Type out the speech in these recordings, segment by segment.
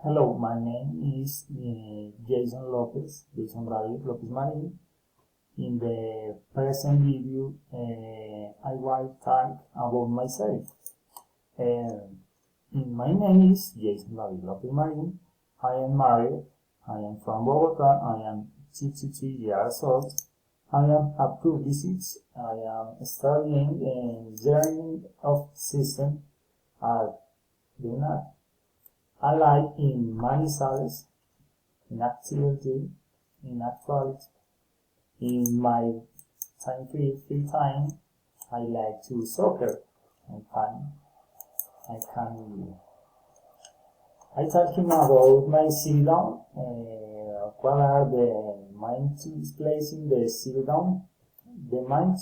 Hello, my name is Jeisson Lopez Marin. In the present video, I will talk about myself. Uh, my name is Jeisson Lopez Marin. I am married. I am from Bogota. I am 62 years old. I am a publicist. I am studying engineering of system at UNAC. I like in Manizales, in activity, in actuality. In my free time, I like to soccer. I can, I talking about my city down. What are the main places in the city down? The main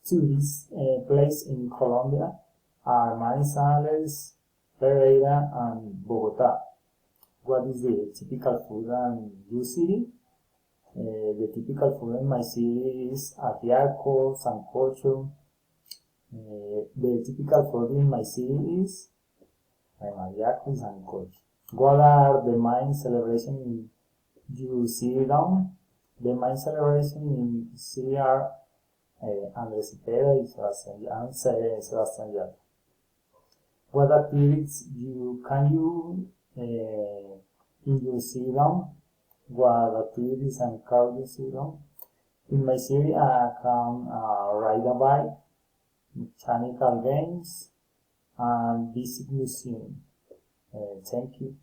tourist place in Colombia are Manizales, Pereira, and Bogota. What is the typical food in your city? The typical food in my city is ajiaco, sancocho. The typical food in my city is ajiaco and sancocho. What are the main celebrations in your city down? The main celebration in city are Andres Cepeda and Sebastian Yatra. What activities can you in your city down? What activities and how you see them? In my city, I can ride a bike, mechanical games, and visit museum. Thank you.